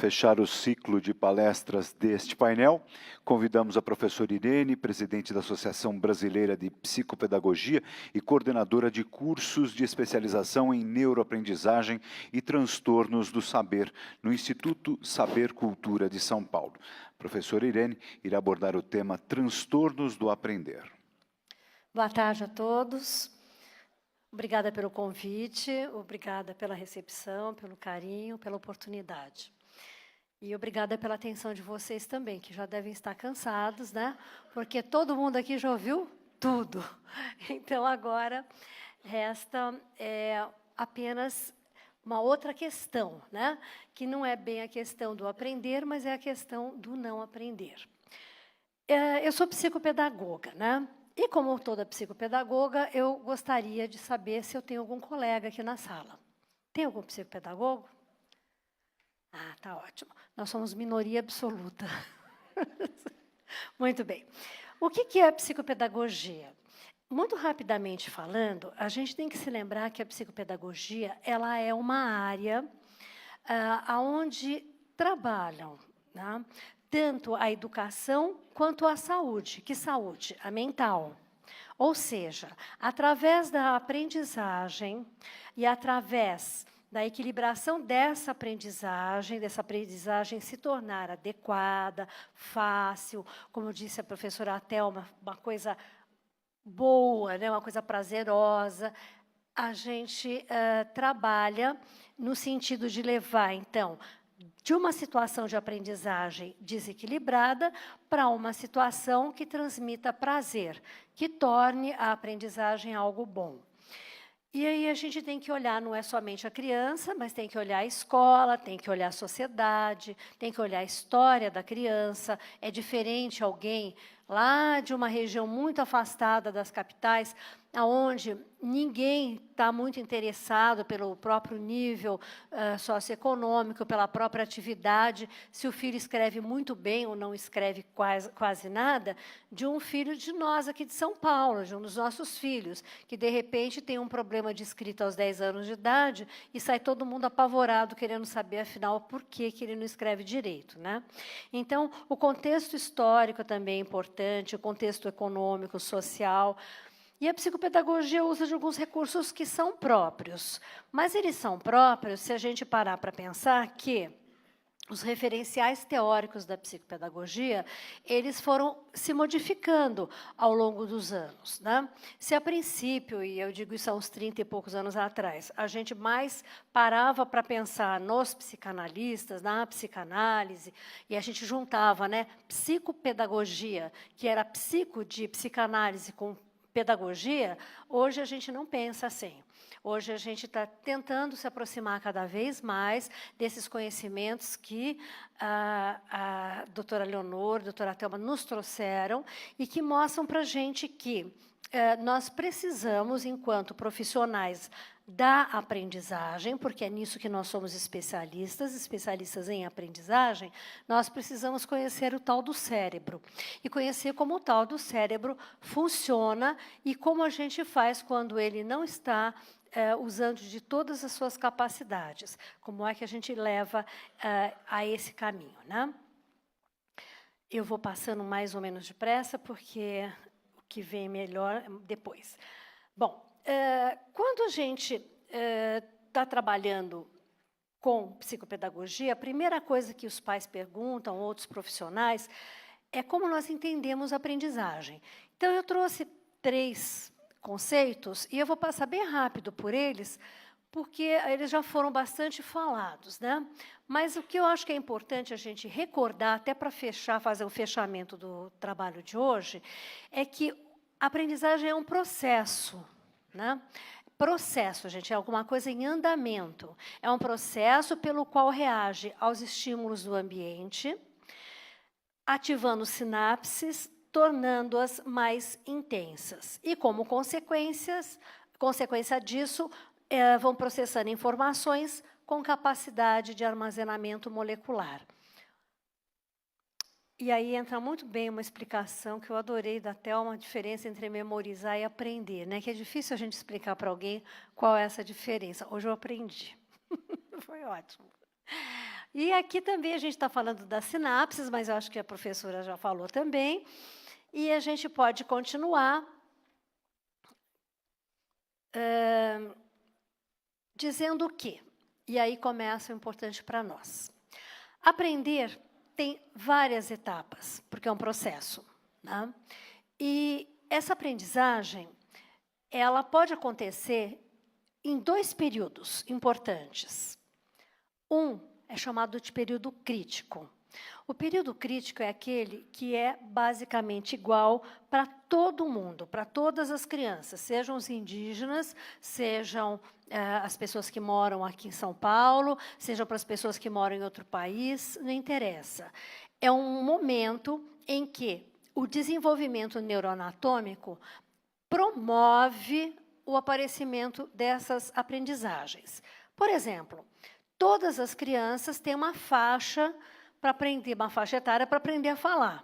fechar o ciclo de palestras deste painel, convidamos a professora Irene, presidente da Associação Brasileira de Psicopedagogia e coordenadora de cursos de especialização em neuroaprendizagem e transtornos do saber, no Instituto Saber Cultura de São Paulo. A professora Irene irá abordar o tema transtornos do aprender. Boa tarde a todos. Obrigada pelo convite, obrigada pela recepção, pelo carinho, pela oportunidade. E obrigada pela atenção de vocês também, que já devem estar cansados, né? Porque todo mundo aqui já ouviu tudo. Então, agora, resta apenas uma outra questão, né? Que não é bem a questão do aprender, mas é a questão do não aprender. Eu sou psicopedagoga, né? E, como toda psicopedagoga, eu gostaria de saber se eu tenho algum colega aqui na sala. Tem algum psicopedagogo? Ah, tá ótimo. Nós somos minoria absoluta. Muito bem. O que é a psicopedagogia? Muito rapidamente falando, a gente tem que se lembrar que a psicopedagogia ela é uma área onde trabalham, né, tanto a educação quanto a saúde. Que saúde? A mental. Ou seja, através da aprendizagem e através da equilibração dessa aprendizagem se tornar adequada, fácil, como disse a professora Thelma, uma coisa boa, né, uma coisa prazerosa, a gente trabalha no sentido de levar, então, de uma situação de aprendizagem desequilibrada para uma situação que transmita prazer, que torne a aprendizagem algo bom. E aí a gente tem que olhar, não é somente a criança, mas tem que olhar a escola, tem que olhar a sociedade, tem que olhar a história da criança. É diferente alguém lá de uma região muito afastada das capitais, onde ninguém está muito interessado pelo próprio nível socioeconômico, pela própria atividade, se o filho escreve muito bem ou não escreve quase nada, de um filho de nós aqui de São Paulo, de um dos nossos filhos, que, de repente, tem um problema de escrita aos 10 anos de idade e sai todo mundo apavorado, querendo saber, afinal, por que ele não escreve direito, né? Então, o contexto histórico também é importante, o contexto econômico, social. E a psicopedagogia usa de alguns recursos que são próprios. Mas eles são próprios se a gente parar para pensar que os referenciais teóricos da psicopedagogia, eles foram se modificando ao longo dos anos, né? Se a princípio, e eu digo isso há uns 30 e poucos anos atrás, a gente mais parava para pensar nos psicanalistas, na psicanálise, e a gente juntava, né, psicopedagogia, que era psico de psicanálise com pedagogia, hoje a gente não pensa assim. Hoje a gente está tentando se aproximar cada vez mais desses conhecimentos que a doutora Leonor, a doutora Thelma nos trouxeram e que mostram para a gente que nós precisamos, enquanto profissionais da aprendizagem, porque é nisso que nós somos especialistas em aprendizagem, nós precisamos conhecer o tal do cérebro. E conhecer como o tal do cérebro funciona e como a gente faz quando ele não está usando de todas as suas capacidades. Como é que a gente leva a esse caminho, né? Eu vou passando mais ou menos depressa, porque o que vem melhor depois. Bom, quando a gente está trabalhando com psicopedagogia, a primeira coisa que os pais perguntam, outros profissionais, é como nós entendemos a aprendizagem. Então, eu trouxe 3 conceitos, e eu vou passar bem rápido por eles, porque eles já foram bastante falados, né? Mas o que eu acho que é importante a gente recordar, até para fazer o fechamento do trabalho de hoje, é que a aprendizagem é um processo, né? Processo, gente, é alguma coisa em andamento. É um processo pelo qual reage aos estímulos do ambiente, ativando sinapses, tornando-as mais intensas. E, como consequência disso, vão processando informações com capacidade de armazenamento molecular. E aí entra muito bem uma explicação que eu adorei da Thelma, a diferença entre memorizar e aprender, né? Que é difícil a gente explicar para alguém qual é essa diferença. Hoje eu aprendi. Foi ótimo. E aqui também a gente está falando das sinapses, mas eu acho que a professora já falou também. E a gente pode continuar dizendo o quê? E aí começa o importante para nós. Aprender tem várias etapas, porque é um processo, né? E essa aprendizagem, ela pode acontecer em 2 períodos importantes. Um é chamado de período crítico. O período crítico é aquele que é basicamente igual para todo mundo, para todas as crianças, sejam os indígenas, sejam as pessoas que moram aqui em São Paulo, sejam para as pessoas que moram em outro país, não interessa. É um momento em que o desenvolvimento neuroanatômico promove o aparecimento dessas aprendizagens. Por exemplo, todas as crianças têm uma faixa para aprender, uma faixa etária para aprender a falar.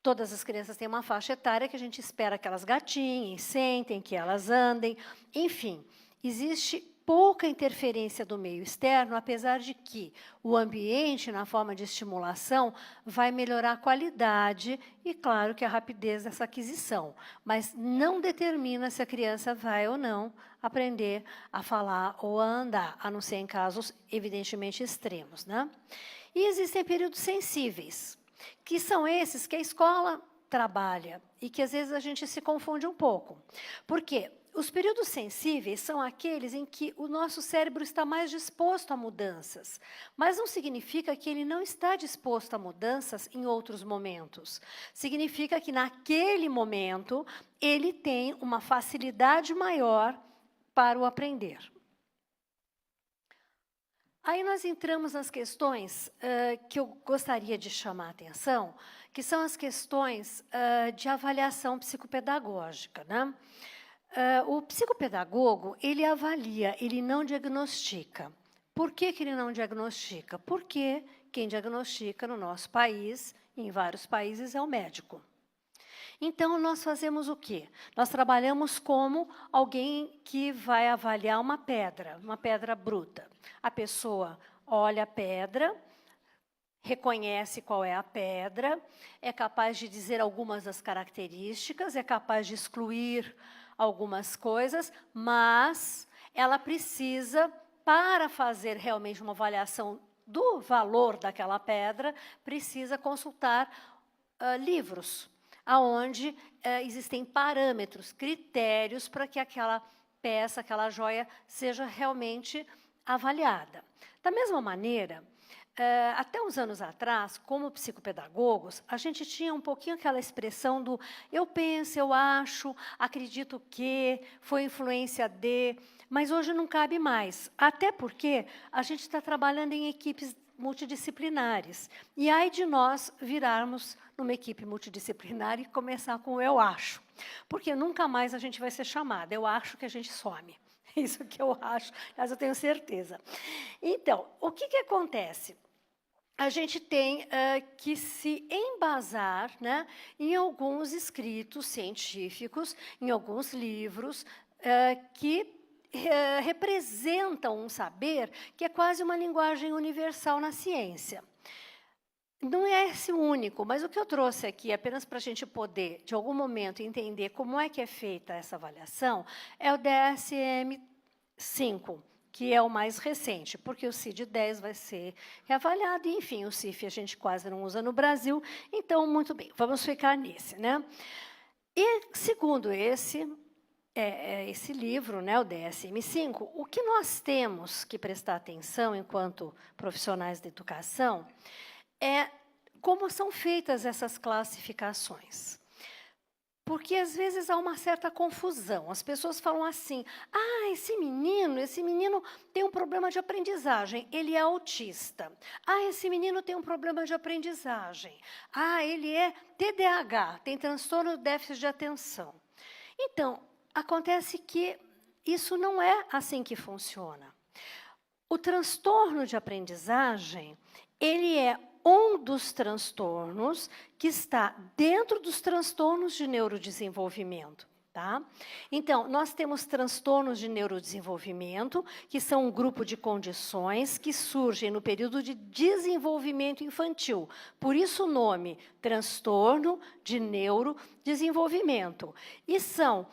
Todas as crianças têm uma faixa etária que a gente espera que elas gatinhem, sentem, que elas andem, enfim. Existe pouca interferência do meio externo, apesar de que o ambiente, na forma de estimulação, vai melhorar a qualidade e, claro, que a rapidez dessa aquisição, mas não determina se a criança vai ou não aprender a falar ou a andar, a não ser em casos, evidentemente, extremos, né? E existem períodos sensíveis, que são esses que a escola trabalha e que, às vezes, a gente se confunde um pouco. Por quê? Os períodos sensíveis são aqueles em que o nosso cérebro está mais disposto a mudanças, mas não significa que ele não está disposto a mudanças em outros momentos. Significa que, naquele momento, ele tem uma facilidade maior para o aprender. Aí nós entramos nas questões que eu gostaria de chamar a atenção, que são as questões de avaliação psicopedagógica, né? O psicopedagogo, ele avalia, ele não diagnostica. Por que ele não diagnostica? Porque quem diagnostica no nosso país, e em vários países, é o médico. Então, nós fazemos o quê? Nós trabalhamos como alguém que vai avaliar uma pedra bruta. A pessoa olha a pedra, reconhece qual é a pedra, é capaz de dizer algumas das características, é capaz de excluir algumas coisas, mas ela precisa, para fazer realmente uma avaliação do valor daquela pedra, precisa consultar livros, onde existem parâmetros, critérios para que aquela peça, aquela joia, seja realmente avaliada. Da mesma maneira, até uns anos atrás, como psicopedagogos, a gente tinha um pouquinho aquela expressão do eu penso, eu acho, acredito que, foi influência de, mas hoje não cabe mais. Até porque a gente está trabalhando em equipes multidisciplinares. E aí de nós virarmos numa equipe multidisciplinar e começar com o eu acho. Porque nunca mais a gente vai ser chamada. Eu acho que a gente some. Isso que eu acho, mas eu tenho certeza. Então, o que acontece? A gente tem que se embasar, né, em alguns escritos científicos, em alguns livros que representam um saber que é quase uma linguagem universal na ciência. Não é esse o único, mas o que eu trouxe aqui, apenas para a gente poder, de algum momento, entender como é que é feita essa avaliação, é o DSM-5, que é o mais recente, porque o CID-10 vai ser reavaliado, e, enfim, o CIF a gente quase não usa no Brasil, então, muito bem, vamos ficar nesse, né? E, segundo esse livro, né, o DSM-5, o que nós temos que prestar atenção, enquanto profissionais da educação, é como são feitas essas classificações. Porque, às vezes, há uma certa confusão. As pessoas falam assim, esse menino tem um problema de aprendizagem, ele é autista. Esse menino tem um problema de aprendizagem. Ele é TDAH, tem transtorno de déficit de atenção. Então, acontece que isso não é assim que funciona. O transtorno de aprendizagem, ele é um dos transtornos que está dentro dos transtornos de neurodesenvolvimento. Tá? Então, nós temos transtornos de neurodesenvolvimento, que são um grupo de condições que surgem no período de desenvolvimento infantil. Por isso o nome, transtorno de neurodesenvolvimento. E são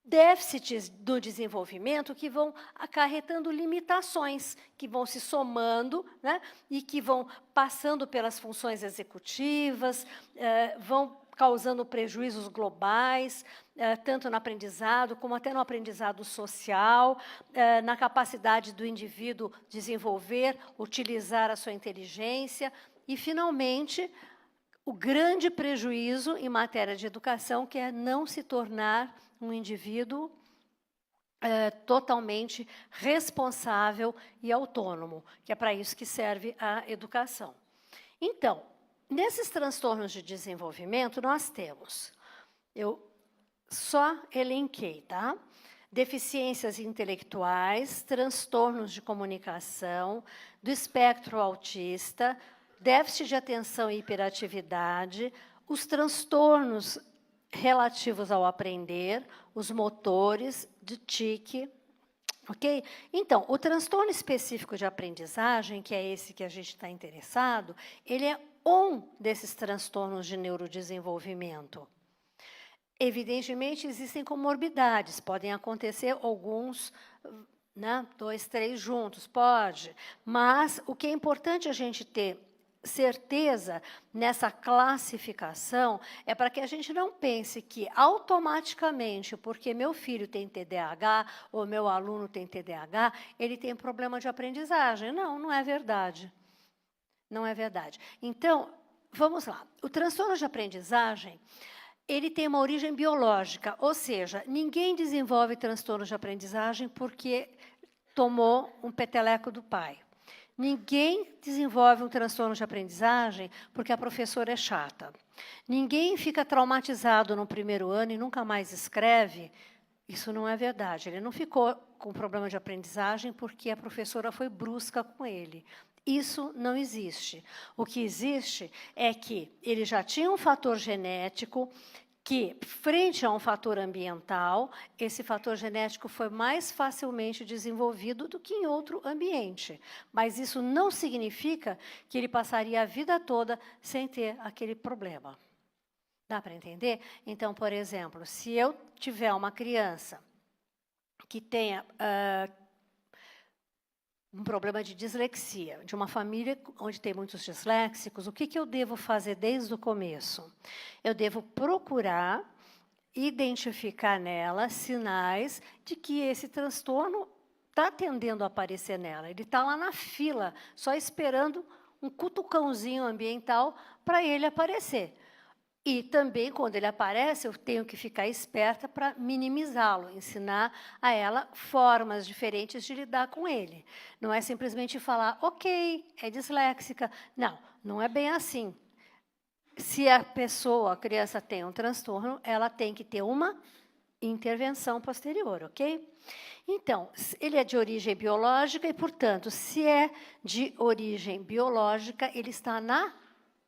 déficits do desenvolvimento que vão acarretando limitações, que vão se somando, né, e que vão passando pelas funções executivas, vão causando prejuízos globais, tanto no aprendizado, como até no aprendizado social, na capacidade do indivíduo desenvolver, utilizar a sua inteligência, e, finalmente, o grande prejuízo em matéria de educação, que é não se tornar um indivíduo totalmente responsável e autônomo, que é para isso que serve a educação. Então, nesses transtornos de desenvolvimento, nós temos, eu só elenquei, tá? Deficiências intelectuais, transtornos de comunicação, do espectro autista, déficit de atenção e hiperatividade, os transtornos relativos ao aprender, os motores de tique, ok? Então, o transtorno específico de aprendizagem, que é esse que a gente está interessado, ele é um desses transtornos de neurodesenvolvimento. Evidentemente, existem comorbidades, podem acontecer alguns, né, 2, 3 juntos, pode, mas o que é importante a gente ter certeza nessa classificação é para que a gente não pense que automaticamente, porque meu filho tem TDAH ou meu aluno tem TDAH, ele tem problema de aprendizagem. Não, não é verdade. Não é verdade. Então, vamos lá. O transtorno de aprendizagem, ele tem uma origem biológica, ou seja, ninguém desenvolve transtorno de aprendizagem porque tomou um peteleco do pai. Ninguém desenvolve um transtorno de aprendizagem porque a professora é chata. Ninguém fica traumatizado no primeiro ano e nunca mais escreve. Isso não é verdade. Ele não ficou com problema de aprendizagem porque a professora foi brusca com ele. Isso não existe. O que existe é que ele já tinha um fator genético que, frente a um fator ambiental, esse fator genético foi mais facilmente desenvolvido do que em outro ambiente. Mas isso não significa que ele passaria a vida toda sem ter aquele problema. Dá para entender? Então, por exemplo, se eu tiver uma criança que tenha um problema de dislexia, de uma família onde tem muitos disléxicos, o que eu devo fazer desde o começo? Eu devo procurar identificar nela sinais de que esse transtorno está tendendo a aparecer nela. Ele está lá na fila, só esperando um cutucãozinho ambiental para ele aparecer. E também, quando ele aparece, eu tenho que ficar esperta para minimizá-lo, ensinar a ela formas diferentes de lidar com ele. Não é simplesmente falar, ok, é disléxica. Não, não é bem assim. Se a criança tem um transtorno, ela tem que ter uma intervenção posterior, ok? Então, ele é de origem biológica e, portanto, se é de origem biológica, ele está na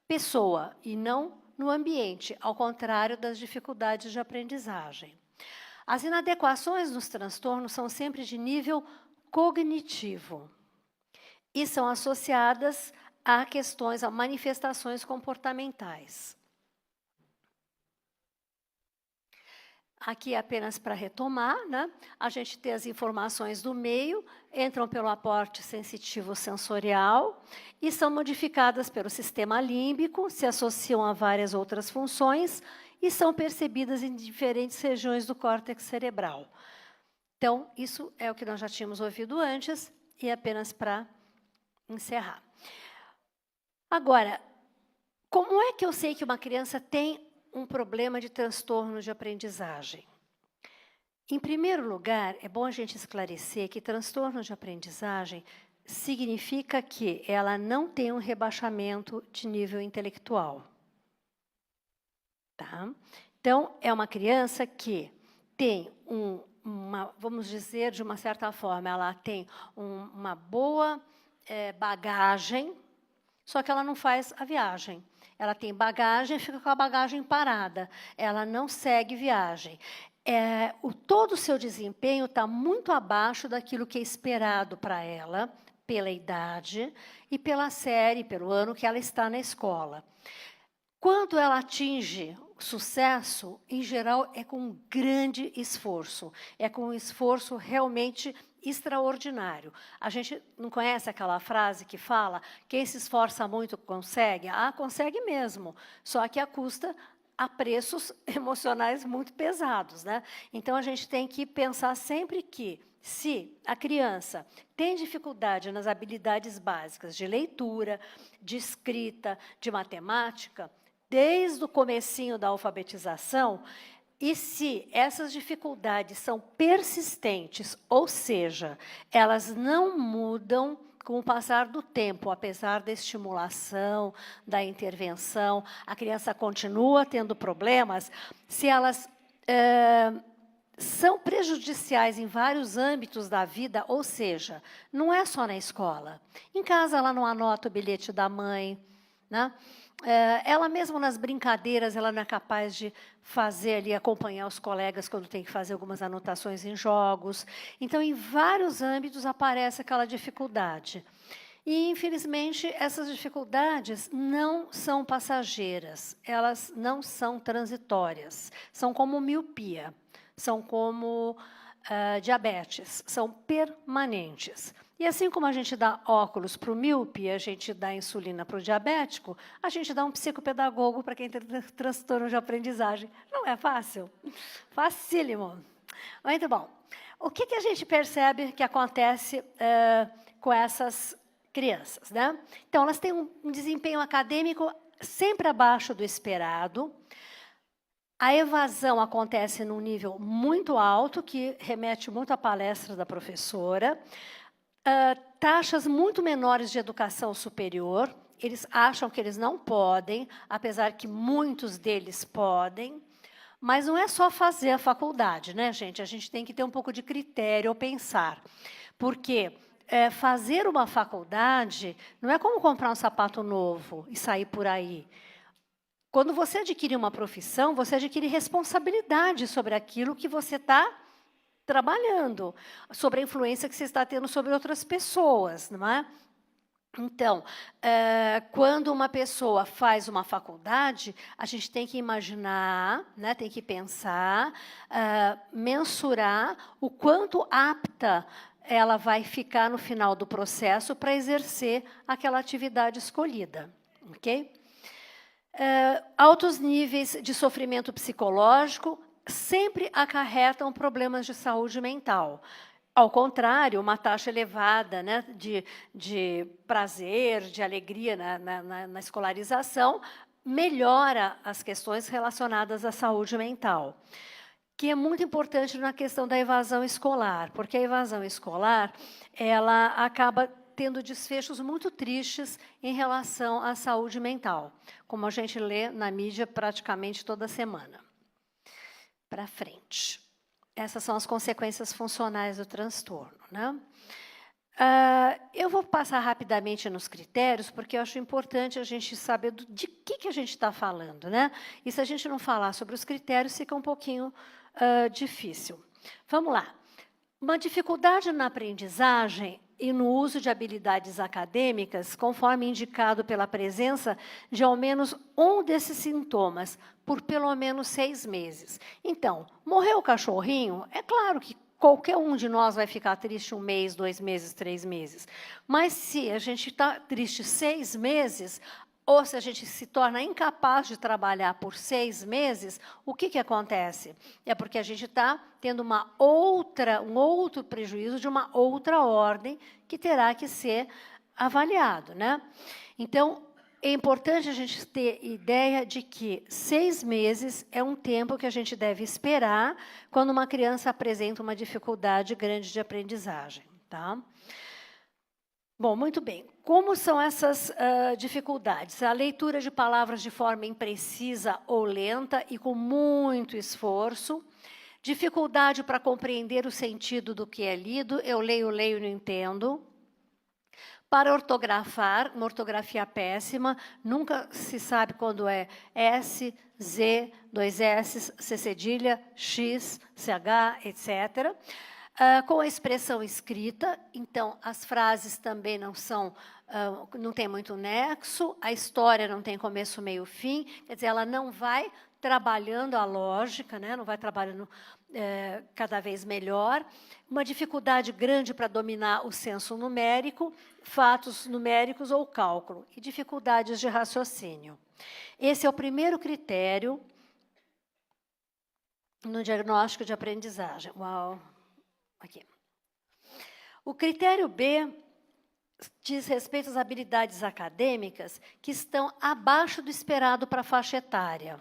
pessoa e não no ambiente, ao contrário das dificuldades de aprendizagem. As inadequações nos transtornos são sempre de nível cognitivo e são associadas a questões, a manifestações comportamentais. Aqui é apenas para retomar, né? A gente tem as informações do meio, entram pelo aporte sensitivo sensorial e são modificadas pelo sistema límbico, se associam a várias outras funções e são percebidas em diferentes regiões do córtex cerebral. Então, isso é o que nós já tínhamos ouvido antes e apenas para encerrar. Agora, como é que eu sei que uma criança tem um problema de transtorno de aprendizagem? Em primeiro lugar, é bom a gente esclarecer que transtorno de aprendizagem significa que ela não tem um rebaixamento de nível intelectual. Tá? Então, é uma criança que tem vamos dizer, de uma certa forma, ela tem uma boa bagagem, só que ela não faz a viagem. Ela tem bagagem, fica com a bagagem parada. Ela não segue viagem. todo o seu desempenho está muito abaixo daquilo que é esperado para ela, pela idade e pela série, pelo ano que ela está na escola. Quando ela atinge sucesso, em geral, é com um grande esforço. É com um esforço realmente extraordinário. A gente não conhece aquela frase que fala: quem se esforça muito consegue? Ah, consegue mesmo, só que a preços emocionais muito pesados, né? Então, a gente tem que pensar sempre que, se a criança tem dificuldade nas habilidades básicas de leitura, de escrita, de matemática, desde o comecinho da alfabetização, e se essas dificuldades são persistentes, ou seja, elas não mudam com o passar do tempo, apesar da estimulação, da intervenção, a criança continua tendo problemas, se elas são prejudiciais em vários âmbitos da vida, ou seja, não é só na escola. Em casa, ela não anota o bilhete da mãe, né? Ela mesmo nas brincadeiras, ela não é capaz de fazer ali, acompanhar os colegas quando tem que fazer algumas anotações em jogos. Então, em vários âmbitos aparece aquela dificuldade. E, infelizmente, essas dificuldades não são passageiras, elas não são transitórias, são como miopia, são como diabetes, são permanentes. E assim como a gente dá óculos para o míope, a gente dá insulina para o diabético, a gente dá um psicopedagogo para quem tem transtorno de aprendizagem. Não é fácil? Facílimo. Muito bom. O que a gente percebe que acontece com essas crianças, né? Então, elas têm um desempenho acadêmico sempre abaixo do esperado. A evasão acontece num nível muito alto, que remete muito à palestra da professora. Taxas muito menores de educação superior, eles acham que eles não podem, apesar que muitos deles podem, mas não é só fazer a faculdade, né, gente? A gente tem que ter um pouco de critério ao pensar, porque fazer uma faculdade não é como comprar um sapato novo e sair por aí. Quando você adquire uma profissão, você adquire responsabilidade sobre aquilo que você está trabalhando, sobre a influência que você está tendo sobre outras pessoas, não é? Então, quando uma pessoa faz uma faculdade, a gente tem que imaginar, né, tem que pensar, mensurar o quanto apta ela vai ficar no final do processo para exercer aquela atividade escolhida, ok? Altos níveis de sofrimento psicológico sempre acarretam problemas de saúde mental. Ao contrário, uma taxa elevada, né, de prazer, de alegria na escolarização, melhora as questões relacionadas à saúde mental, que é muito importante na questão da evasão escolar, porque a evasão escolar ela acaba tendo desfechos muito tristes em relação à saúde mental, como a gente lê na mídia praticamente toda semana. Para frente. Essas são as consequências funcionais do transtorno, né? Eu vou passar rapidamente nos critérios, porque eu acho importante a gente saber de que a gente está falando, né? E se a gente não falar sobre os critérios, fica um pouquinho difícil. Vamos lá. Uma dificuldade na aprendizagem e no uso de habilidades acadêmicas, conforme indicado pela presença de ao menos um desses sintomas, por pelo menos 6 meses. Então, morreu o cachorrinho, é claro que qualquer um de nós vai ficar triste 1 mês, 2 meses, 3 meses. Mas se a gente está triste 6 meses, ou se a gente se torna incapaz de trabalhar por 6 meses, o que acontece? É porque a gente está tendo um outro prejuízo de uma outra ordem que terá que ser avaliado, né? Então, é importante a gente ter ideia de que 6 meses é um tempo que a gente deve esperar quando uma criança apresenta uma dificuldade grande de aprendizagem, tá? Bom, muito bem. Como são essas dificuldades? A leitura de palavras de forma imprecisa ou lenta e com muito esforço. Dificuldade para compreender o sentido do que é lido. Eu leio e não entendo. Para ortografar, uma ortografia péssima, nunca se sabe quando é S, Z, dois S, C cedilha, X, CH, etc. Com a expressão escrita, então, as frases também não tem muito nexo, a história não tem começo, meio, fim, quer dizer, ela não vai trabalhando a lógica, né? Não vai trabalhando cada vez melhor, uma dificuldade grande para dominar o senso numérico, fatos numéricos ou cálculo, e dificuldades de raciocínio. Esse é o primeiro critério no diagnóstico de aprendizagem. Uau! Aqui. O critério B diz respeito às habilidades acadêmicas que estão abaixo do esperado para a faixa etária.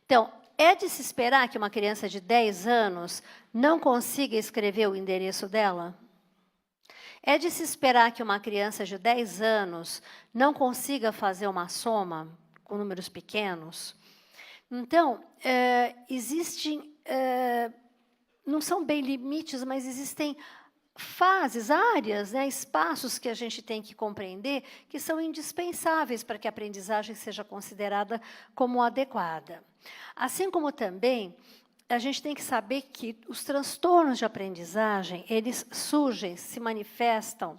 Então, é de se esperar que uma criança de 10 anos não consiga escrever o endereço dela? É de se esperar que uma criança de 10 anos não consiga fazer uma soma com números pequenos? Então, existem, não são bem limites, mas existem fases, áreas, né, espaços que a gente tem que compreender que são indispensáveis para que a aprendizagem seja considerada como adequada. Assim como também a gente tem que saber que os transtornos de aprendizagem, eles surgem, se manifestam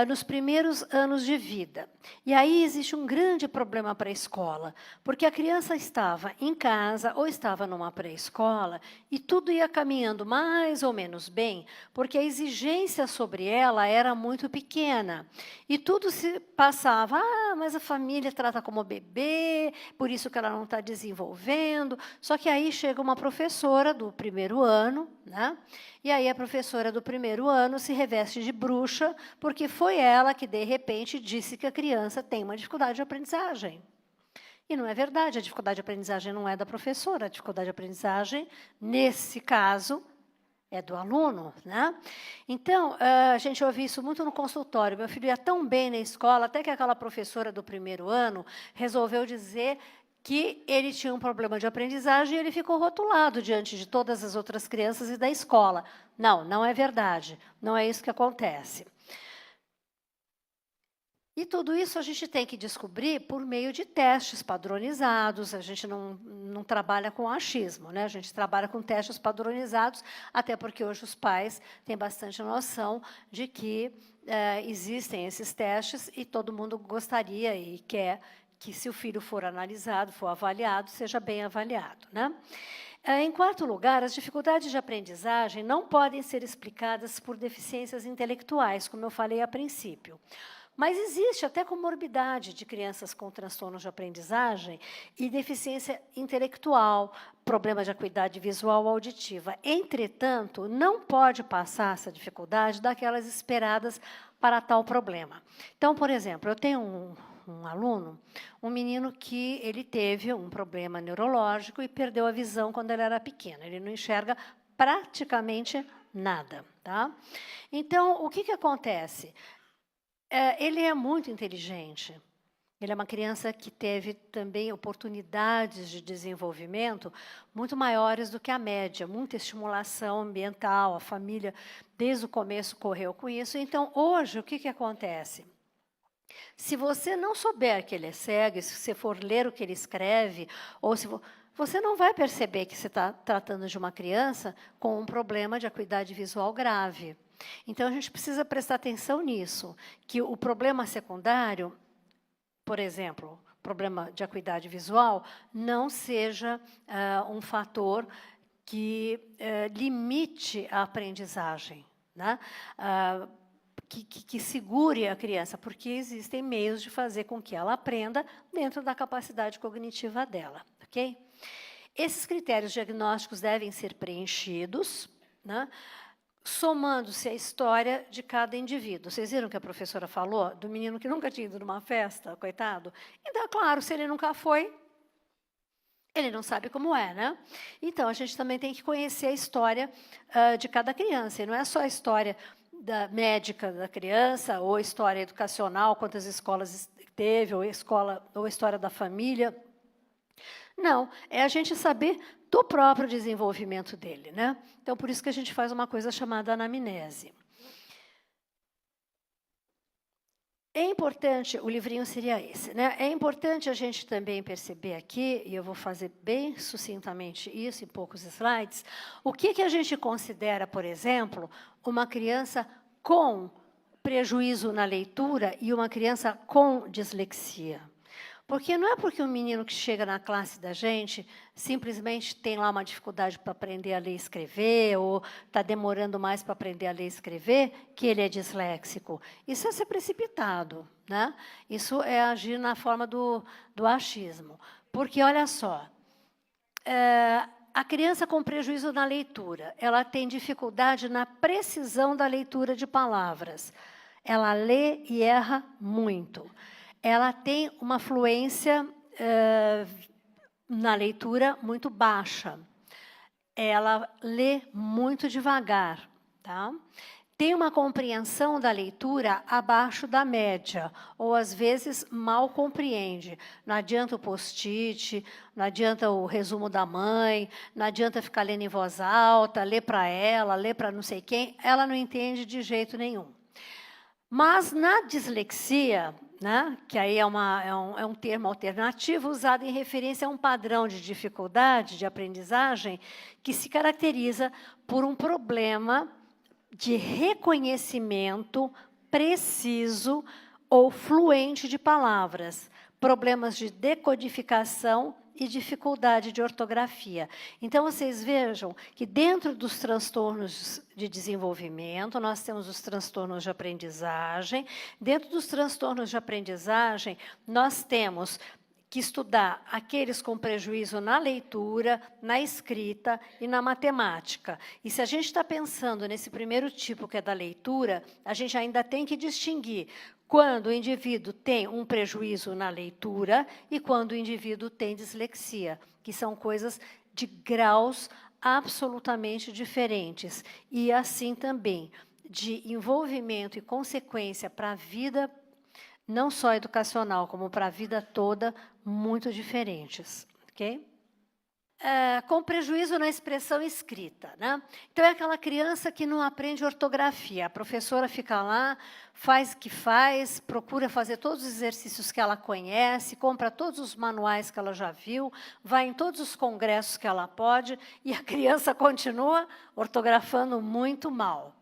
nos primeiros anos de vida. E aí existe um grande problema para a escola, porque a criança estava em casa ou estava numa pré-escola e tudo ia caminhando mais ou menos bem, porque a exigência sobre ela era muito pequena. E tudo se passava, mas a família trata como bebê, por isso que ela não está desenvolvendo. Só que aí chega uma professora do primeiro ano, né? E aí a professora do primeiro ano se reveste de bruxa, porque foi ela que, de repente, disse que a criança tem uma dificuldade de aprendizagem. E não é verdade, a dificuldade de aprendizagem não é da professora, a dificuldade de aprendizagem, nesse caso, é do aluno, né? Então, a gente ouve isso muito no consultório. Meu filho ia tão bem na escola, até que aquela professora do primeiro ano resolveu dizer que ele tinha um problema de aprendizagem e ele ficou rotulado diante de todas as outras crianças e da escola. Não, não é verdade. Não é isso que acontece. E tudo isso a gente tem que descobrir por meio de testes padronizados. A gente não trabalha com achismo, né? A gente trabalha com testes padronizados, até porque hoje os pais têm bastante noção de que existem esses testes e todo mundo gostaria e quer que, se o filho for analisado, for avaliado, seja bem avaliado, né? Em quarto lugar, as dificuldades de aprendizagem não podem ser explicadas por deficiências intelectuais, como eu falei a princípio. Mas existe até comorbidade de crianças com transtornos de aprendizagem e deficiência intelectual, problema de acuidade visual ou auditiva. Entretanto, não pode passar essa dificuldade daquelas esperadas para tal problema. Então, por exemplo, eu tenho um aluno, um menino que ele teve um problema neurológico e perdeu a visão quando ele era pequeno. Ele não enxerga praticamente nada, tá? Então, o que acontece? Ele é muito inteligente. Ele é uma criança que teve também oportunidades de desenvolvimento muito maiores do que a média, muita estimulação ambiental, a família, desde o começo, correu com isso. Então, hoje, o que acontece? Se você não souber que ele é cego, se você for ler o que ele escreve, ou se você não vai perceber que você está tratando de uma criança com um problema de acuidade visual grave. Então, a gente precisa prestar atenção nisso, que o problema secundário, por exemplo, problema de acuidade visual, não seja um fator que limite a aprendizagem, né? Que segure a criança, porque existem meios de fazer com que ela aprenda dentro da capacidade cognitiva dela, ok? Esses critérios diagnósticos devem ser preenchidos, né? Somando-se a história de cada indivíduo. Vocês viram que a professora falou do menino que nunca tinha ido numa festa, coitado? Então, claro, se ele nunca foi, ele não sabe como é, né? Então, a gente também tem que conhecer a história de cada criança. E não é só a história da médica da criança, ou a história educacional, quantas escolas teve, ou a história da família. Não, é a gente saber do próprio desenvolvimento dele, né? Então, por isso que a gente faz uma coisa chamada anamnese. É importante, o livrinho seria esse, né? É importante a gente também perceber aqui, e eu vou fazer bem sucintamente isso em poucos slides, o que a gente considera, por exemplo, uma criança com prejuízo na leitura e uma criança com dislexia. Porque não é porque um menino que chega na classe da gente simplesmente tem lá uma dificuldade para aprender a ler e escrever, ou está demorando mais para aprender a ler e escrever, que ele é disléxico. Isso é ser precipitado, né? Isso é agir na forma do achismo. Porque, olha só, a criança com prejuízo na leitura, ela tem dificuldade na precisão da leitura de palavras. Ela lê e erra muito. Ela tem uma fluência na leitura muito baixa. Ela lê muito devagar. Tá? Tem uma compreensão da leitura abaixo da média, ou, às vezes, mal compreende. Não adianta o post-it, não adianta o resumo da mãe, não adianta ficar lendo em voz alta, ler para ela, ler para não sei quem, ela não entende de jeito nenhum. Mas, na dislexia, né, que aí é um termo alternativo usado em referência a um padrão de dificuldade de aprendizagem que se caracteriza por um problema de reconhecimento preciso ou fluente de palavras, problemas de decodificação e dificuldade de ortografia. Então, vocês vejam que dentro dos transtornos de desenvolvimento, nós temos os transtornos de aprendizagem. Dentro dos transtornos de aprendizagem, nós temos que estudar aqueles com prejuízo na leitura, na escrita e na matemática. E se a gente está pensando nesse primeiro tipo, que é da leitura, a gente ainda tem que distinguir quando o indivíduo tem um prejuízo na leitura e quando o indivíduo tem dislexia, que são coisas de graus absolutamente diferentes. E assim também de envolvimento e consequência para a vida, não só educacional, como para a vida toda, muito diferentes. Okay? Com prejuízo na expressão escrita. Né? Então, é aquela criança que não aprende ortografia. A professora fica lá, faz o que faz, procura fazer todos os exercícios que ela conhece, compra todos os manuais que ela já viu, vai em todos os congressos que ela pode, e a criança continua ortografando muito mal.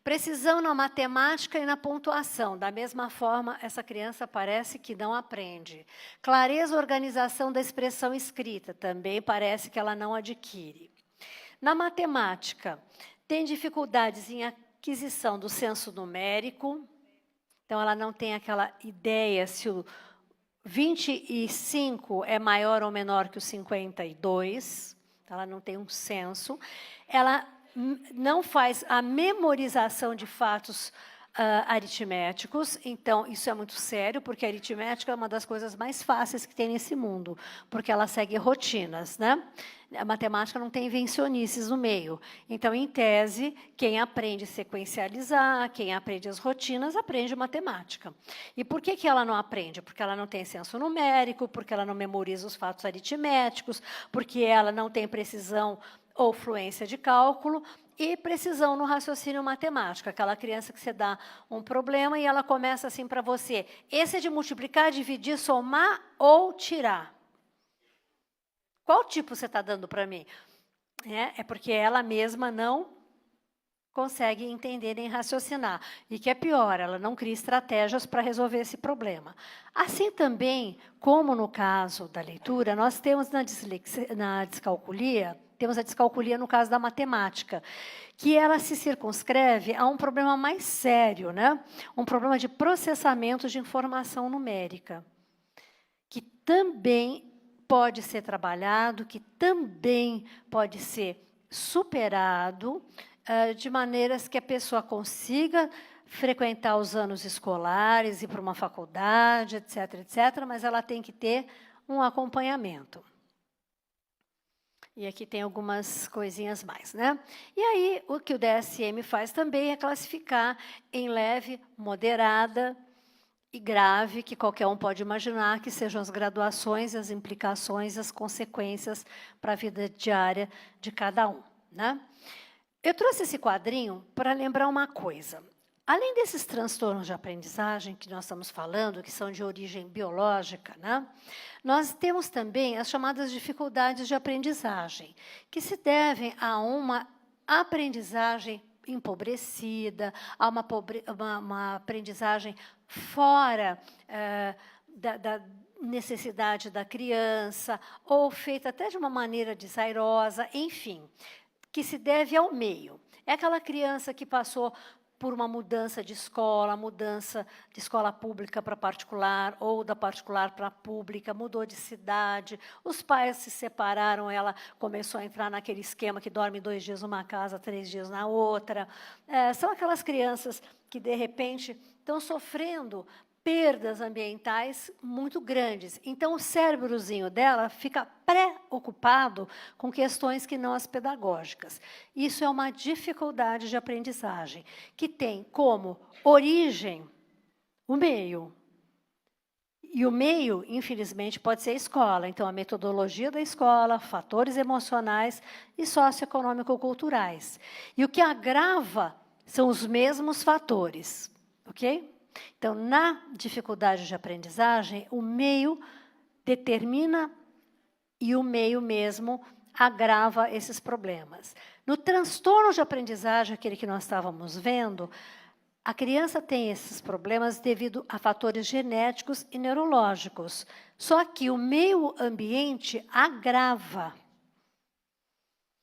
Precisão na matemática e na pontuação. Da mesma forma, essa criança parece que não aprende. Clareza e organização da expressão escrita. Também parece que ela não adquire. Na matemática, tem dificuldades em aquisição do senso numérico. Então, ela não tem aquela ideia se o 25 é maior ou menor que o 52. Ela não tem um senso. Ela não faz a memorização de fatos aritméticos. Então, isso é muito sério, porque a aritmética é uma das coisas mais fáceis que tem nesse mundo, porque ela segue rotinas, né? A matemática não tem invencionices no meio. Então, em tese, quem aprende sequencializar, quem aprende as rotinas, aprende matemática. E por que ela não aprende? Porque ela não tem senso numérico, porque ela não memoriza os fatos aritméticos, porque ela não tem precisão ou fluência de cálculo, e precisão no raciocínio matemático. Aquela criança que você dá um problema e ela começa assim para você. Esse é de multiplicar, dividir, somar ou tirar. Qual tipo você está dando para mim? É porque ela mesma não consegue entender nem raciocinar. E que é pior, ela não cria estratégias para resolver esse problema. Assim também, como no caso da leitura, nós temos na descalculia, temos a descalculia no caso da matemática, que ela se circunscreve a um problema mais sério, né? Um problema de processamento de informação numérica, que também pode ser trabalhado, que também pode ser superado, de maneiras que a pessoa consiga frequentar os anos escolares, ir para uma faculdade, etc., etc., mas ela tem que ter um acompanhamento. E aqui tem algumas coisinhas mais, né? E aí, o que o DSM faz também é classificar em leve, moderada e grave, que qualquer um pode imaginar que sejam as graduações, as implicações, as consequências para a vida diária de cada um, né? Eu trouxe esse quadrinho para lembrar uma coisa. Além desses transtornos de aprendizagem que nós estamos falando, que são de origem biológica, né, nós temos também as chamadas dificuldades de aprendizagem, que se devem a uma aprendizagem empobrecida, a uma aprendizagem fora da necessidade da criança, ou feita até de uma maneira desairosa, enfim, que se deve ao meio. É aquela criança que passou por uma mudança de escola pública para particular, ou da particular para a pública, mudou de cidade, os pais se separaram, ela começou a entrar naquele esquema que dorme 2 dias numa casa, 3 dias na outra. São aquelas crianças que, de repente, estão sofrendo perdas ambientais muito grandes. Então, o cérebrozinho dela fica preocupado com questões que não as pedagógicas. Isso é uma dificuldade de aprendizagem, que tem como origem o meio. E o meio, infelizmente, pode ser a escola. Então, a metodologia da escola, fatores emocionais e socioeconômico-culturais. E o que agrava são os mesmos fatores, ok? Então, na dificuldade de aprendizagem, o meio determina e o meio mesmo agrava esses problemas. No transtorno de aprendizagem, aquele que nós estávamos vendo, a criança tem esses problemas devido a fatores genéticos e neurológicos. Só que o meio ambiente agrava.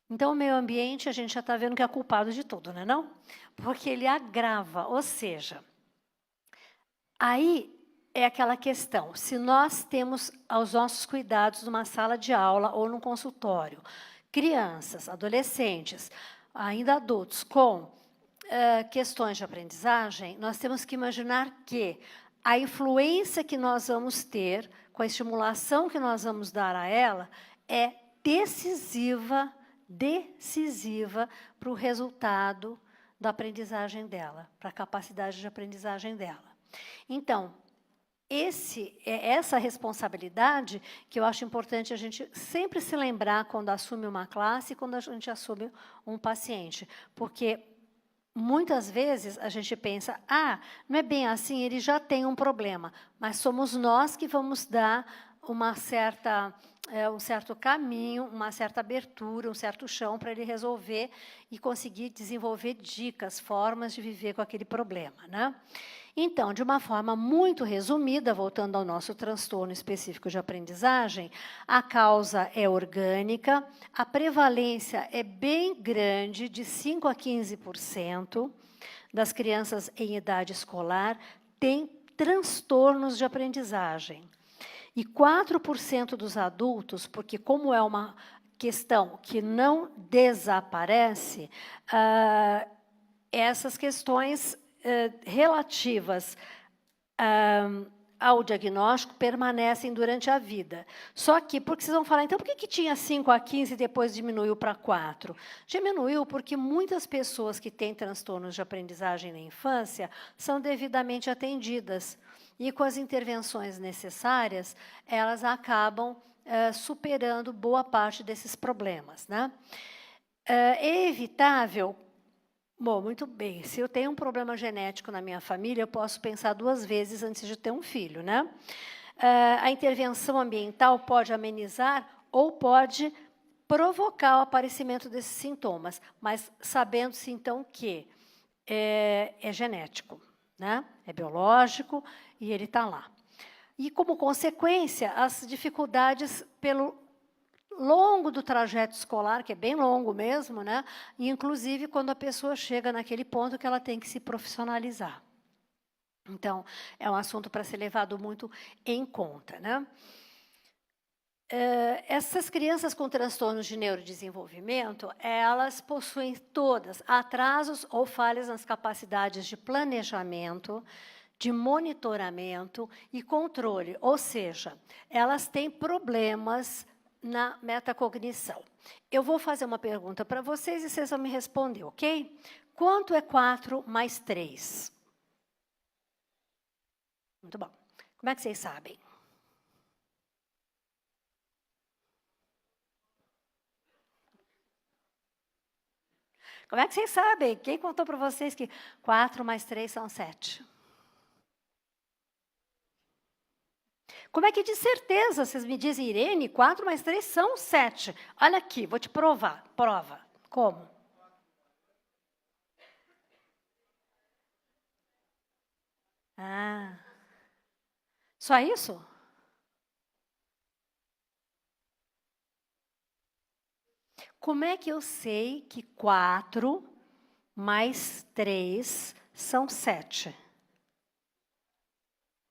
Então, o meio ambiente, a gente já está vendo que é culpado de tudo, não é não? Porque ele agrava, ou seja, aí é aquela questão, se nós temos aos nossos cuidados numa sala de aula ou num consultório, crianças, adolescentes, ainda adultos, com questões de aprendizagem, nós temos que imaginar que a influência que nós vamos ter, com a estimulação que nós vamos dar a ela, é decisiva para o resultado da aprendizagem dela, para a capacidade de aprendizagem dela. Então, essa responsabilidade que eu acho importante a gente sempre se lembrar quando assume uma classe e quando a gente assume um paciente. Porque, muitas vezes, a gente pensa, não é bem assim, ele já tem um problema. Mas somos nós que vamos dar um certo caminho, uma certa abertura, um certo chão para ele resolver e conseguir desenvolver dicas, formas de viver com aquele problema, né? Então, de uma forma muito resumida, voltando ao nosso transtorno específico de aprendizagem, a causa é orgânica, a prevalência é bem grande, de 5% a 15% das crianças em idade escolar têm transtornos de aprendizagem. E 4% dos adultos, porque como é uma questão que não desaparece, essas questões relativas ao diagnóstico permanecem durante a vida. Só que, porque vocês vão falar, então, por que tinha 5 a 15 e depois diminuiu para 4? Diminuiu porque muitas pessoas que têm transtornos de aprendizagem na infância são devidamente atendidas. E com as intervenções necessárias, elas acabam superando boa parte desses problemas, né? É evitável. Bom, muito bem. Se eu tenho um problema genético na minha família, eu posso pensar 2 vezes antes de ter um filho, né? A intervenção ambiental pode amenizar ou pode provocar o aparecimento desses sintomas, mas sabendo-se, então, que é genético, né? É biológico e ele está lá. E, como consequência, as dificuldades pelo longo do trajeto escolar, que é bem longo mesmo, né? E, inclusive, quando a pessoa chega naquele ponto que ela tem que se profissionalizar. Então, é um assunto para ser levado muito em conta, né? Essas crianças com transtornos de neurodesenvolvimento, elas possuem todas atrasos ou falhas nas capacidades de planejamento, de monitoramento e controle, ou seja, elas têm problemas na metacognição. Eu vou fazer uma pergunta para vocês e vocês vão me responder, ok? Quanto é 4 mais 3? Muito bom. Como é que vocês sabem? Como é que vocês sabem? Quem contou para vocês que 4 mais 3 são 7? Como é que de certeza vocês me dizem, Irene, 4 mais 3 são 7? Olha aqui, vou te provar. Prova. Como? Ah. Só isso? Como é que eu sei que 4 mais 3 são 7?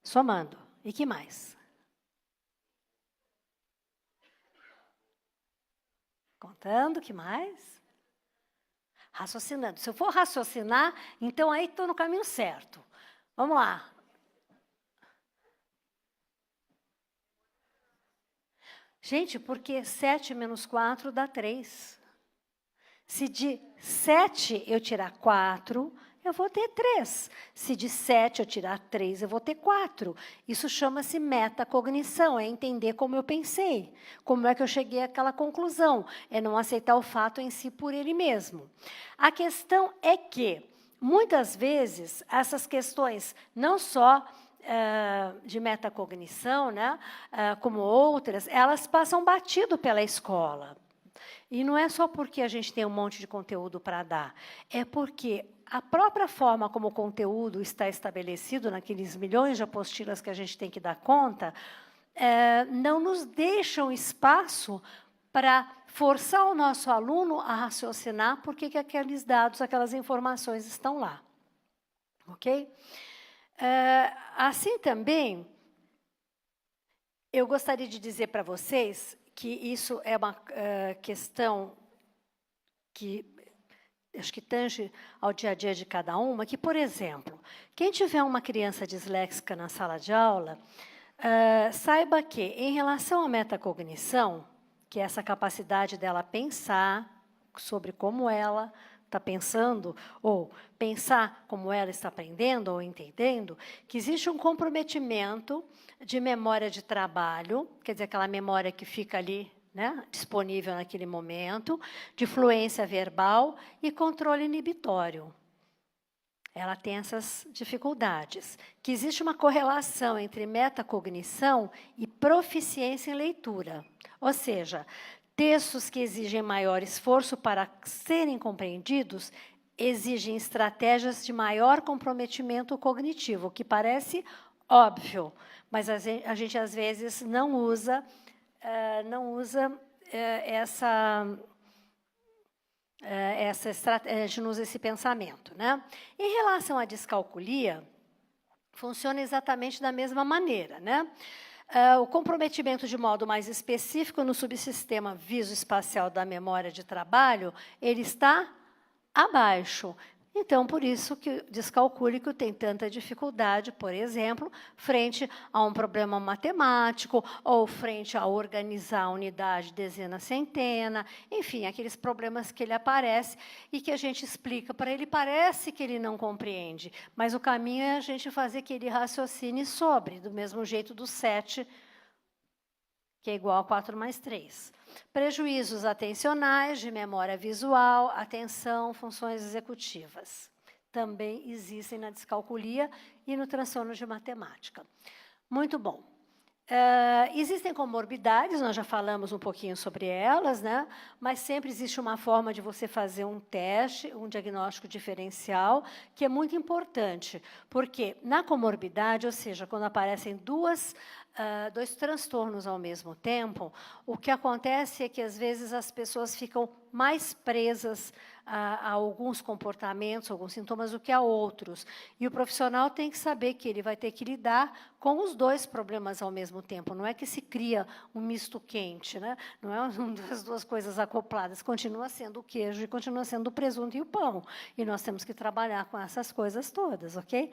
Somando. E que mais? Contando, que mais? Raciocinando. Se eu for raciocinar, então aí estou no caminho certo. Vamos lá. Gente, porque 7 menos 4 dá 3. Se de 7 eu tirar 4, eu vou ter 3. Se de 7 eu tirar 3, eu vou ter 4. Isso chama-se metacognição, é entender como eu pensei, como é que eu cheguei àquela conclusão, é não aceitar o fato em si por ele mesmo. A questão é que, muitas vezes, essas questões, não só de metacognição, né, como outras, elas passam batido pela escola. E não é só porque a gente tem um monte de conteúdo para dar, é porque a própria forma como o conteúdo está estabelecido naqueles milhões de apostilas que a gente tem que dar conta, não nos deixam espaço para forçar o nosso aluno a raciocinar por que aqueles dados, aquelas informações estão lá. Ok? Assim também, eu gostaria de dizer para vocês que isso é uma questão que acho que tange ao dia a dia de cada uma, que, por exemplo, quem tiver uma criança disléxica na sala de aula, saiba que, em relação à metacognição, que é essa capacidade dela pensar sobre como ela está pensando, ou pensar como ela está aprendendo ou entendendo, que existe um comprometimento de memória de trabalho, quer dizer, aquela memória que fica ali, né, disponível naquele momento, de fluência verbal e controle inibitório. Ela tem essas dificuldades. Que existe uma correlação entre metacognição e proficiência em leitura. Ou seja, textos que exigem maior esforço para serem compreendidos exigem estratégias de maior comprometimento cognitivo, que parece óbvio, mas a gente às vezes não usa essa estratégia, a gente não usa esse pensamento, né? Em relação à descalculia, funciona exatamente da mesma maneira, né? O comprometimento de modo mais específico no subsistema visoespacial da memória de trabalho, ele está abaixo. Então, por isso que o descalcúlico tem tanta dificuldade, por exemplo, frente a um problema matemático, ou frente a organizar a unidade dezena, centena, enfim, aqueles problemas que ele aparece e que a gente explica para ele, parece que ele não compreende, mas o caminho é a gente fazer que ele raciocine sobre, do mesmo jeito do 7, que é igual a 4 mais 3. Prejuízos atencionais, de memória visual, atenção, funções executivas. Também existem na descalculia e no transtorno de matemática. Muito bom. Existem comorbidades, nós já falamos um pouquinho sobre elas, né? Mas sempre existe uma forma de você fazer um teste, um diagnóstico diferencial, que é muito importante, porque na comorbidade, ou seja, quando aparecem dois transtornos ao mesmo tempo, o que acontece é que, às vezes, as pessoas ficam mais presas a alguns comportamentos, alguns sintomas, do que a outros. E o profissional tem que saber que ele vai ter que lidar com os dois problemas ao mesmo tempo. Não é que se cria um misto quente, né? Não é as duas coisas acopladas. Continua sendo o queijo e continua sendo o presunto e o pão. E nós temos que trabalhar com essas coisas todas, ok?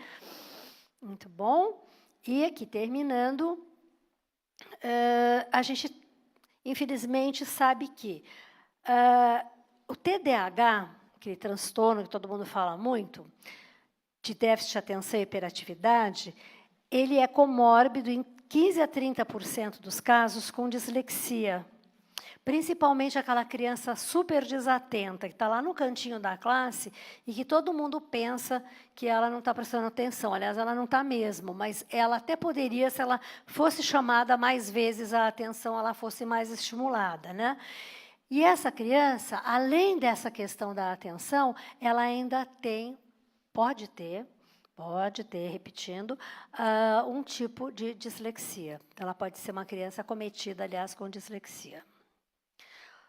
Muito bom. E aqui, terminando, a gente, infelizmente, sabe que o TDAH, aquele transtorno que todo mundo fala muito, de déficit de atenção e hiperatividade, ele é comórbido em 15% a 30% dos casos com dislexia. Principalmente aquela criança super desatenta, que está lá no cantinho da classe e que todo mundo pensa que ela não está prestando atenção. Aliás, ela não está mesmo, mas ela até poderia, se ela fosse chamada mais vezes a atenção, ela fosse mais estimulada, né? E essa criança, além dessa questão da atenção, ela ainda tem, pode ter, repetindo, um tipo de dislexia. Ela pode ser uma criança acometida, aliás, com dislexia.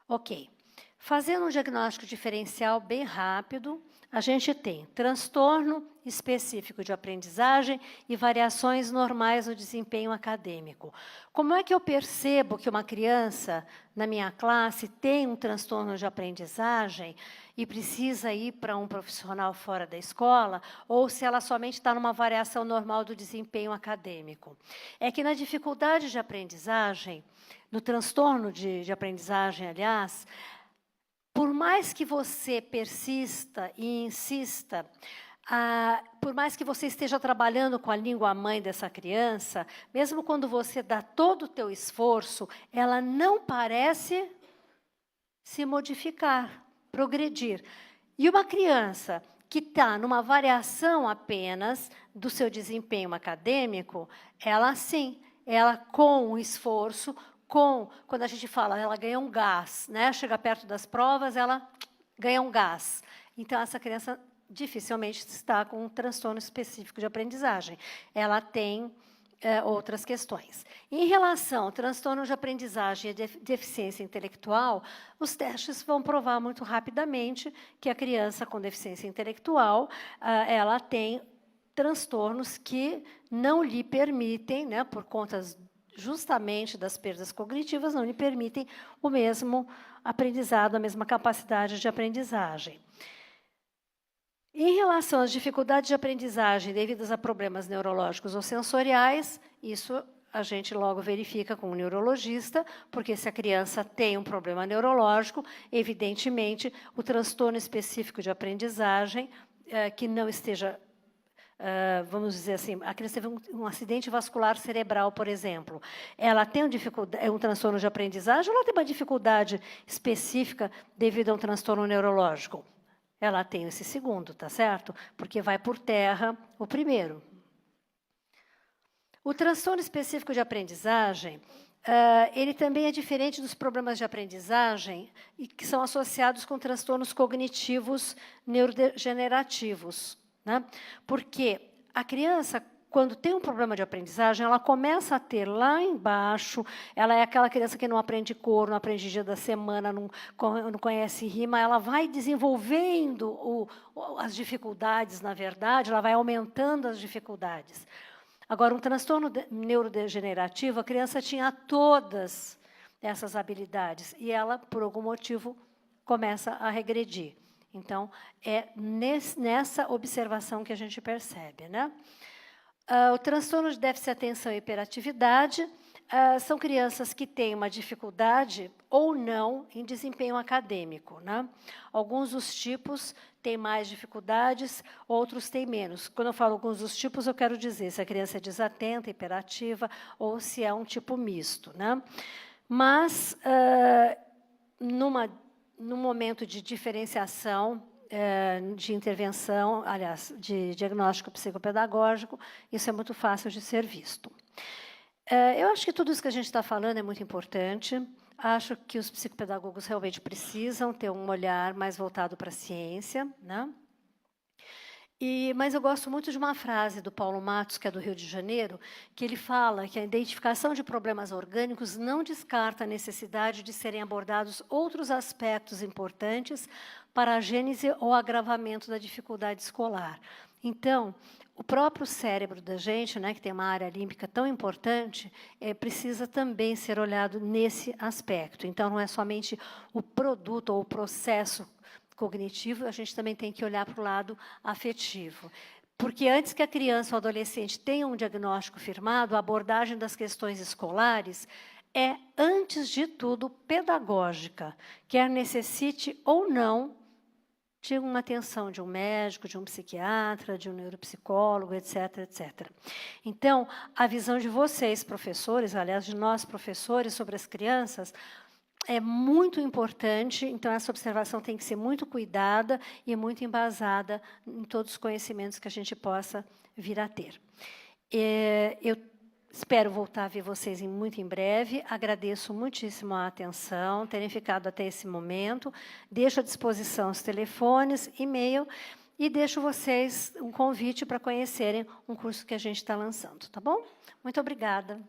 Ok. Fazendo um diagnóstico diferencial bem rápido, a gente tem transtorno específico de aprendizagem e variações normais no desempenho acadêmico. Como é que eu percebo que uma criança na minha classe tem um transtorno de aprendizagem e precisa ir para um profissional fora da escola, ou se ela somente está numa variação normal do desempenho acadêmico? É que na dificuldade de aprendizagem, no transtorno de aprendizagem, aliás, por mais que você persista e insista, por mais que você esteja trabalhando com a língua-mãe dessa criança, mesmo quando você dá todo o teu esforço, ela não parece se modificar, progredir. E uma criança que está numa variação apenas do seu desempenho acadêmico, ela sim, ela com o esforço, quando a gente fala, ela ganha um gás, né? Chega perto das provas, ela ganha um gás. Então, essa criança dificilmente está com um transtorno específico de aprendizagem. Ela tem outras questões. Em relação ao transtorno de aprendizagem e deficiência intelectual, os testes vão provar muito rapidamente que a criança com deficiência intelectual, ela tem transtornos que não lhe permitem, né, por conta justamente das perdas cognitivas, não lhe permitem o mesmo aprendizado, a mesma capacidade de aprendizagem. Em relação às dificuldades de aprendizagem devidas a problemas neurológicos ou sensoriais, isso a gente logo verifica com o neurologista, porque se a criança tem um problema neurológico, evidentemente, o transtorno específico de aprendizagem, que não esteja, vamos dizer assim, a criança teve um acidente vascular cerebral, por exemplo, ela tem um transtorno de aprendizagem ou ela tem uma dificuldade específica devido a um transtorno neurológico? Ela tem esse segundo, tá certo? Porque vai por terra o primeiro. O transtorno específico de aprendizagem, ele também é diferente dos problemas de aprendizagem e que são associados com transtornos cognitivos neurodegenerativos, né? Porque a criança, quando tem um problema de aprendizagem, ela começa a ter lá embaixo, ela é aquela criança que não aprende cor, não aprende dia da semana, não conhece rima, ela vai desenvolvendo as dificuldades, na verdade, ela vai aumentando as dificuldades. Agora, um transtorno neurodegenerativo, a criança tinha todas essas habilidades e ela, por algum motivo, começa a regredir. Então, é nessa observação que a gente percebe, né? O transtorno de déficit de atenção e hiperatividade são crianças que têm uma dificuldade ou não em desempenho acadêmico, né? Alguns dos tipos têm mais dificuldades, outros têm menos. Quando eu falo alguns dos tipos, eu quero dizer se a criança é desatenta, hiperativa, ou se é um tipo misto, né? Mas, num momento de diferenciação, de intervenção, aliás, de diagnóstico psicopedagógico, isso é muito fácil de ser visto. Eu acho que tudo isso que a gente está falando é muito importante. Acho que os psicopedagogos realmente precisam ter um olhar mais voltado para a ciência, né? Mas eu gosto muito de uma frase do Paulo Matos, que é do Rio de Janeiro, que ele fala que a identificação de problemas orgânicos não descarta a necessidade de serem abordados outros aspectos importantes para a gênese ou agravamento da dificuldade escolar. Então, o próprio cérebro da gente, né, que tem uma área límbica tão importante, precisa também ser olhado nesse aspecto. Então, não é somente o produto ou o processo cognitivo, a gente também tem que olhar para o lado afetivo. Porque antes que a criança ou adolescente tenha um diagnóstico firmado, a abordagem das questões escolares é, antes de tudo, pedagógica, quer necessite ou não de uma atenção de um médico, de um psiquiatra, de um neuropsicólogo, etc., etc. Então, a visão de vocês, professores, aliás, de nós, professores, sobre as crianças, é muito importante, então essa observação tem que ser muito cuidada e muito embasada em todos os conhecimentos que a gente possa vir a ter. Eu espero voltar a ver vocês muito em breve. Agradeço muitíssimo a atenção, terem ficado até esse momento. Deixo à disposição os telefones, e-mail, e deixo vocês um convite para conhecerem um curso que a gente está lançando, tá bom? Muito obrigada.